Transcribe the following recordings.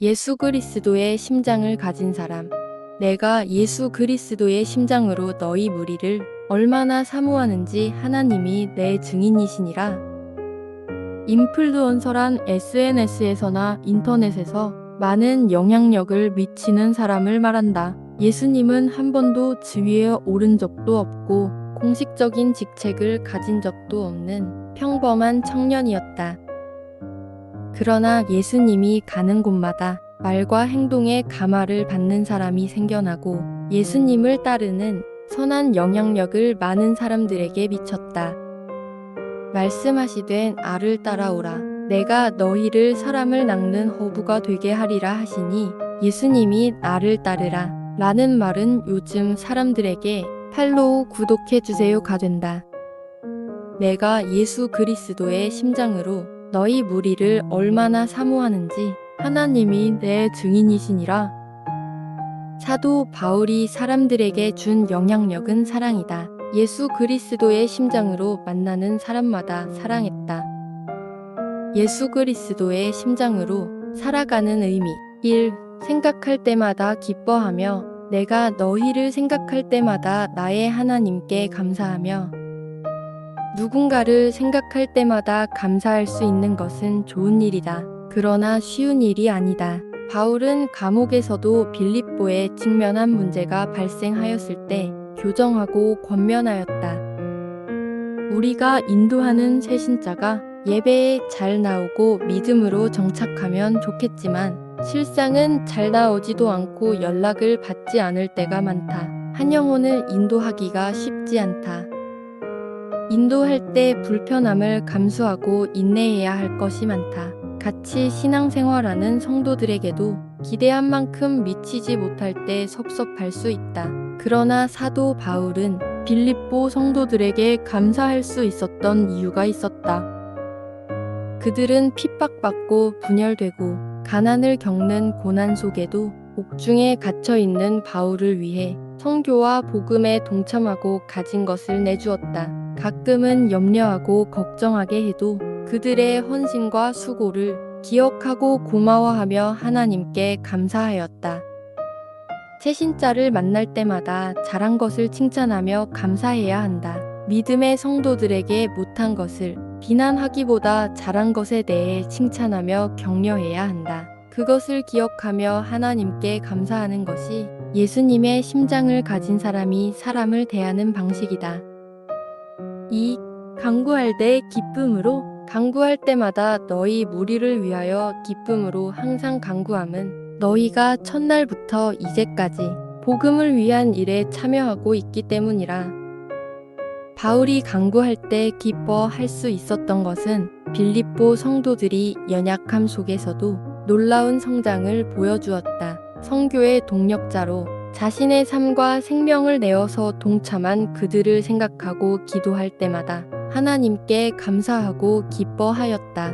예수 그리스도의 심장을 가진 사람. 내가 예수 그리스도의 심장으로 너희 무리를 얼마나 사모하는지 하나님이 내 증인이시니라. 인플루언서란 SNS에서나 인터넷에서 많은 영향력을 미치는 사람을 말한다. 예수님은 한 번도 지위에 오른 적도 없고 공식적인 직책을 가진 적도 없는 평범한 청년이었다. 그러나 예수님이 가는 곳마다 말과 행동의 감화를 받는 사람이 생겨나고 예수님을 따르는 선한 영향력을 많은 사람들에게 미쳤다. 말씀하시되 나를 따라오라. 내가 너희를 사람을 낚는 어부가 되게 하리라 하시니 예수님이 나를 따르라 라는 말은 요즘 사람들에게 팔로우 구독해주세요가 된다. 내가 예수 그리스도의 심장으로 너희 무리를 얼마나 사모하는지 하나님이 내 증인이시니라. 사도 바울이 사람들에게 준 영향력은 사랑이다. 예수 그리스도의 심장으로 만나는 사람마다 사랑했다. 예수 그리스도의 심장으로 살아가는 의미. 1. 생각할 때마다 기뻐하며 내가 너희를 생각할 때마다 나의 하나님께 감사하며. 누군가를 생각할 때마다 감사할 수 있는 것은 좋은 일이다. 그러나 쉬운 일이 아니다. 바울은 감옥에서도 빌립보에 직면한 문제가 발생하였을 때 교정하고 권면하였다. 우리가 인도하는 새신자가 예배에 잘 나오고 믿음으로 정착하면 좋겠지만 실상은 잘 나오지도 않고 연락을 받지 않을 때가 많다. 한 영혼을 인도하기가 쉽지 않다. 인도할 때 불편함을 감수하고 인내해야 할 것이 많다. 같이 신앙생활하는 성도들에게도 기대한 만큼 미치지 못할 때 섭섭할 수 있다. 그러나 사도 바울은 빌립보 성도들에게 감사할 수 있었던 이유가 있었다. 그들은 핍박받고 분열되고 가난을 겪는 고난 속에도 옥중에 갇혀있는 바울을 위해 선교와 복음에 동참하고 가진 것을 내주었다. 가끔은 염려하고 걱정하게 해도 그들의 헌신과 수고를 기억하고 고마워하며 하나님께 감사하였다. 새신자를 만날 때마다 잘한 것을 칭찬하며 감사해야 한다. 믿음의 성도들에게 못한 것을 비난하기보다 잘한 것에 대해 칭찬하며 격려해야 한다. 그것을 기억하며 하나님께 감사하는 것이 예수님의 심장을 가진 사람이 사람을 대하는 방식이다. 2. 간구할 때 기쁨으로. 간구할 때마다 너희 무리를 위하여 기쁨으로 항상 간구함은 너희가 첫날부터 이제까지 복음을 위한 일에 참여하고 있기 때문이라. 바울이 간구할 때 기뻐할 수 있었던 것은 빌립보 성도들이 연약함 속에서도 놀라운 성장을 보여주었다. 선교의 동력자로 자신의 삶과 생명을 내어서 동참한 그들을 생각하고 기도할 때마다 하나님께 감사하고 기뻐하였다.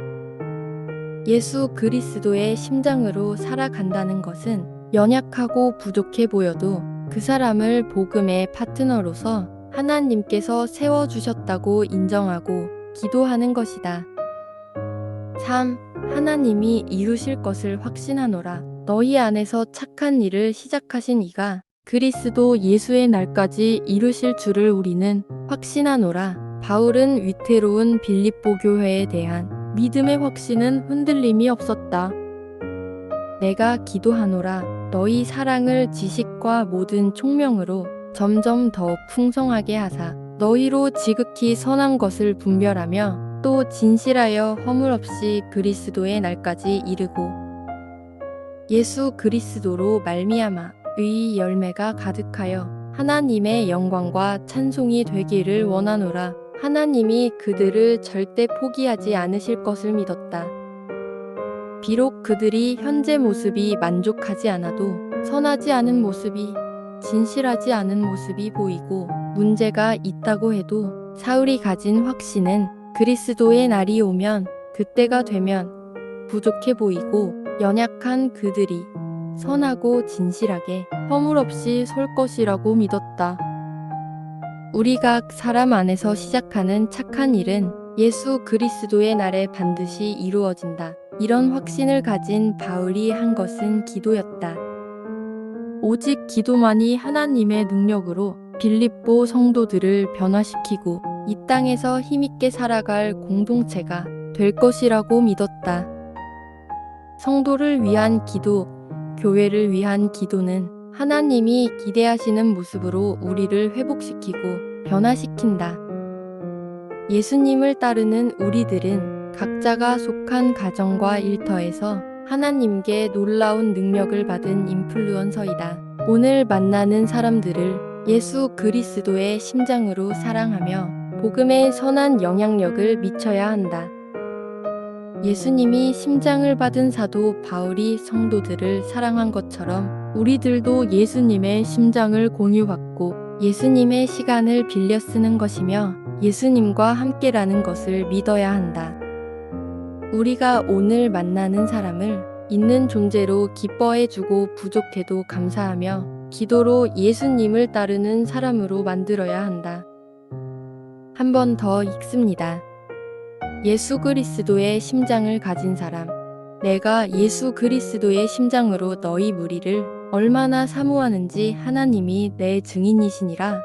예수 그리스도의 심장으로 살아간다는 것은 연약하고 부족해 보여도 그 사람을 복음의 파트너로서 하나님께서 세워주셨다고 인정하고 기도하는 것이다. 3. 하나님이 이루실 것을 확신하노라. 너희 안에서 착한 일을 시작하신 이가 그리스도 예수의 날까지 이루실 줄을 우리는 확신하노라. 바울은 위태로운 빌립보 교회에 대한 믿음의 확신은 흔들림이 없었다. 내가 기도하노라. 너희 사랑을 지식과 모든 총명으로 점점 더 풍성하게 하사 너희로 지극히 선한 것을 분별하며 또 진실하여 허물 없이 그리스도의 날까지 이르고 예수 그리스도로 말미암아 의의 열매가 가득하여 하나님의 영광과 찬송이 되기를 원하노라. 하나님이 그들을 절대 포기하지 않으실 것을 믿었다. 비록 그들이 현재 모습이 만족하지 않아도 선하지 않은 모습이 진실하지 않은 모습이 보이고 문제가 있다고 해도 사울이 가진 확신은 그리스도의 날이 오면 그때가 되면 부족해 보이고 연약한 그들이 선하고 진실하게 허물 없이 설 것이라고 믿었다. 우리가 사람 안에서 시작하는 착한 일은 예수 그리스도의 날에 반드시 이루어진다. 이런 확신을 가진 바울이 한 것은 기도였다. 오직 기도만이 하나님의 능력으로 빌립보 성도들을 변화시키고 이 땅에서 힘있게 살아갈 공동체가 될 것이라고 믿었다. 성도를 위한 기도, 교회를 위한 기도는 하나님이 기대하시는 모습으로 우리를 회복시키고 변화시킨다. 예수님을 따르는 우리들은 각자가 속한 가정과 일터에서 하나님께 놀라운 능력을 받은 인플루언서이다. 오늘 만나는 사람들을 예수 그리스도의 심장으로 사랑하며 복음의 선한 영향력을 미쳐야 한다. 예수님이 심장을 받은 사도 바울이 성도들을 사랑한 것처럼 우리들도 예수님의 심장을 공유받고 예수님의 시간을 빌려 쓰는 것이며 예수님과 함께라는 것을 믿어야 한다. 우리가 오늘 만나는 사람을 있는 존재로 기뻐해주고 부족해도 감사하며 기도로 예수님을 따르는 사람으로 만들어야 한다. 한 번 더 읽습니다. 예수 그리스도의 심장을 가진 사람, 내가 예수 그리스도의 심장으로 너희 무리를 얼마나 사모하는지 하나님이 내 증인이시니라.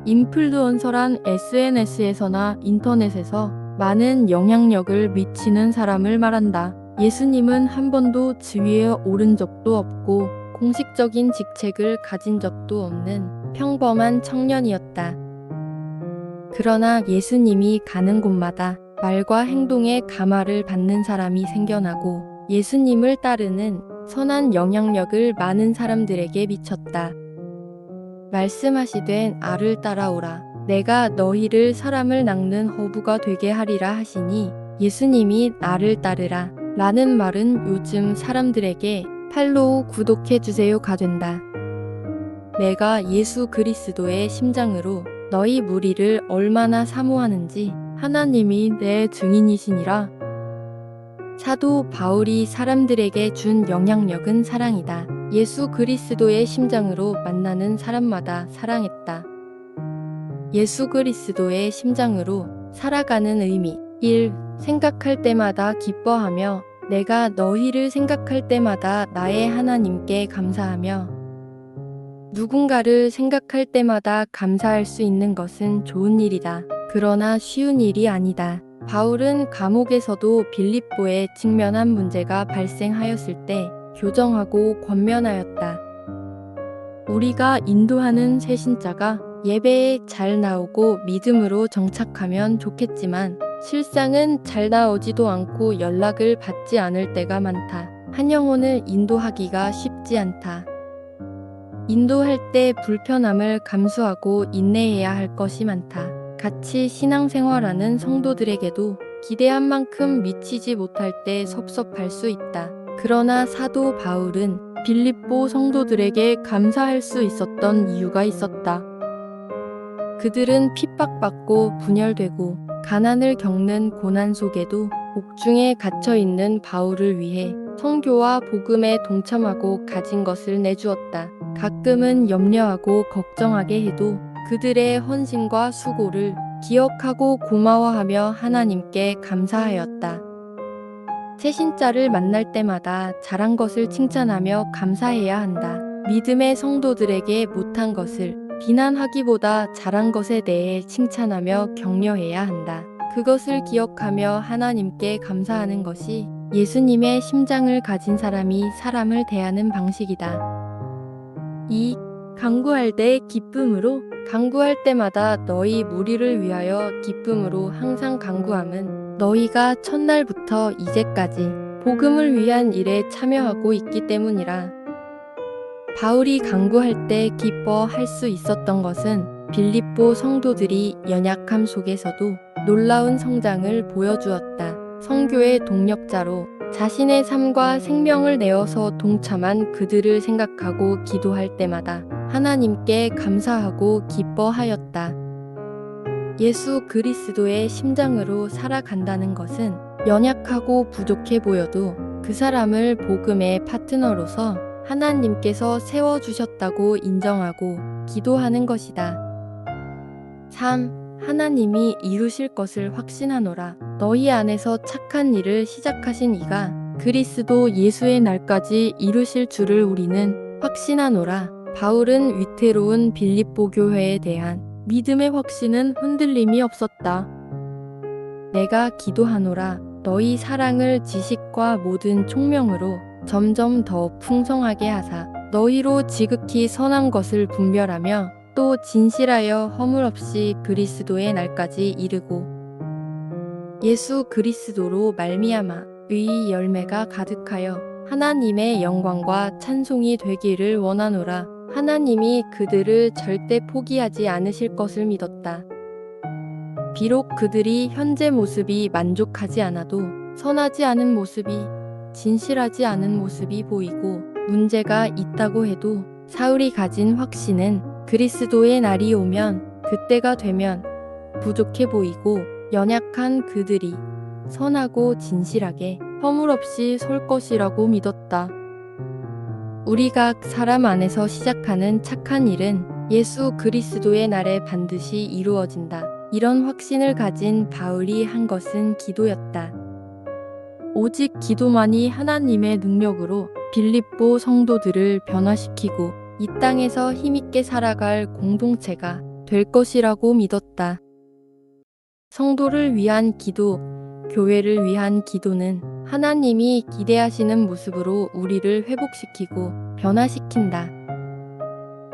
인플루언서란 SNS에서나 인터넷에서 많은 영향력을 미치는 사람을 말한다. 예수님은 한 번도 지위에 오른 적도 없고 공식적인 직책을 가진 적도 없는 평범한 청년이었다. 그러나 예수님이 가는 곳마다 말과 행동에 감화를 받는 사람이 생겨나고 예수님을 따르는 선한 영향력을 많은 사람들에게 미쳤다. 말씀하시되 알을 따라오라. 내가 너희를 사람을 낚는 허브가 되게 하리라 하시니 예수님이 나를 따르라 라는 말은 요즘 사람들에게 팔로우 구독해주세요가 된다. 내가 예수 그리스도의 심장으로 너희 무리를 얼마나 사모하는지 하나님이 내 증인이시니라. 사도 바울이 사람들에게 준 영향력은 사랑이다. 예수 그리스도의 심장으로 만나는 사람마다 사랑했다. 예수 그리스도의 심장으로 살아가는 의미 1. 생각할 때마다 기뻐하며 내가 너희를 생각할 때마다 나의 하나님께 감사하며 누군가를 생각할 때마다 감사할 수 있는 것은 좋은 일이다. 그러나 쉬운 일이 아니다. 바울은 감옥에서도 빌립보에 직면한 문제가 발생하였을 때 교정하고 권면하였다. 우리가 인도하는 새신자가 예배에 잘 나오고 믿음으로 정착하면 좋겠지만 실상은 잘 나오지도 않고 연락을 받지 않을 때가 많다. 한 영혼을 인도하기가 쉽지 않다. 인도할 때 불편함을 감수하고 인내해야 할 것이 많다. 같이 신앙생활하는 성도들에게도 기대한 만큼 미치지 못할 때 섭섭할 수 있다. 그러나 사도 바울은 빌립보 성도들에게 감사할 수 있었던 이유가 있었다. 그들은 핍박받고 분열되고 가난을 겪는 고난 속에도 옥중에 갇혀 있는 바울을 위해 선교와 복음에 동참하고 가진 것을 내주었다. 가끔은 염려하고 걱정하게 해도 그들의 헌신과 수고를 기억하고 고마워하며 하나님께 감사하였다. 새신자를 만날 때마다 잘한 것을 칭찬하며 감사해야 한다. 믿음의 성도들에게 못한 것을 비난하기보다 잘한 것에 대해 칭찬하며 격려해야 한다. 그것을 기억하며 하나님께 감사하는 것이 예수님의 심장을 가진 사람이 사람을 대하는 방식이다. 2. 간구할 때 기쁨으로 간구할 때마다 너희 무리를 위하여 기쁨으로 항상 간구함은 너희가 첫날부터 이제까지 복음을 위한 일에 참여하고 있기 때문이라. 바울이 간구할 때 기뻐할 수 있었던 것은 빌립보 성도들이 연약함 속에서도 놀라운 성장을 보여주었다. 선교의 동력자로 자신의 삶과 생명을 내어서 동참한 그들을 생각하고 기도할 때마다 하나님께 감사하고 기뻐하였다. 예수 그리스도의 심장으로 살아간다는 것은 연약하고 부족해 보여도 그 사람을 복음의 파트너로서 하나님께서 세워주셨다고 인정하고 기도하는 것이다. 3. 하나님이 이루실 것을 확신하노라. 너희 안에서 착한 일을 시작하신 이가 그리스도 예수의 날까지 이루실 줄을 우리는 확신하노라. 바울은 위태로운 빌립보 교회에 대한 믿음의 확신은 흔들림이 없었다. 내가 기도하노라. 너희 사랑을 지식과 모든 총명으로 점점 더 풍성하게 하사 너희로 지극히 선한 것을 분별하며 또 진실하여 허물 없이 그리스도의 날까지 이르고 예수 그리스도로 말미암아 의의 열매가 가득하여 하나님의 영광과 찬송이 되기를 원하노라. 하나님이 그들을 절대 포기하지 않으실 것을 믿었다. 비록 그들이 현재 모습이 만족하지 않아도 선하지 않은 모습이, 진실하지 않은 모습이 보이고 문제가 있다고 해도 사울이 가진 확신은 그리스도의 날이 오면, 그때가 되면 부족해 보이고 연약한 그들이 선하고 진실하게 허물 없이 설 것이라고 믿었다. 우리가 사람 안에서 시작하는 착한 일은 예수 그리스도의 날에 반드시 이루어진다. 이런 확신을 가진 바울이 한 것은 기도였다. 오직 기도만이 하나님의 능력으로 빌립보 성도들을 변화시키고 이 땅에서 힘있게 살아갈 공동체가 될 것이라고 믿었다. 성도를 위한 기도, 교회를 위한 기도는 하나님이 기대하시는 모습으로 우리를 회복시키고 변화시킨다.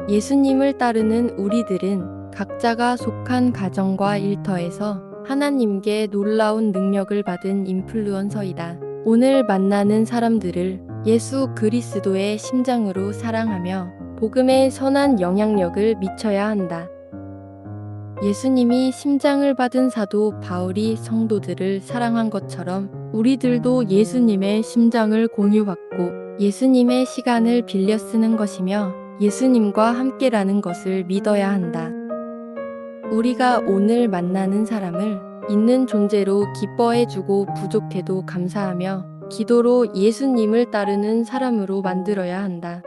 예수님을 따르는 우리들은 각자가 속한 가정과 일터에서 하나님께 놀라운 능력을 받은 인플루언서이다. 오늘 만나는 사람들을 예수 그리스도의 심장으로 사랑하며 복음의 선한 영향력을 미쳐야 한다. 예수님이 심장을 받은 사도 바울이 성도들을 사랑한 것처럼 우리들도 예수님의 심장을 공유받고 예수님의 시간을 빌려 쓰는 것이며 예수님과 함께라는 것을 믿어야 한다. 우리가 오늘 만나는 사람을 있는 존재로 기뻐해주고 부족해도 감사하며 기도로 예수님을 따르는 사람으로 만들어야 한다.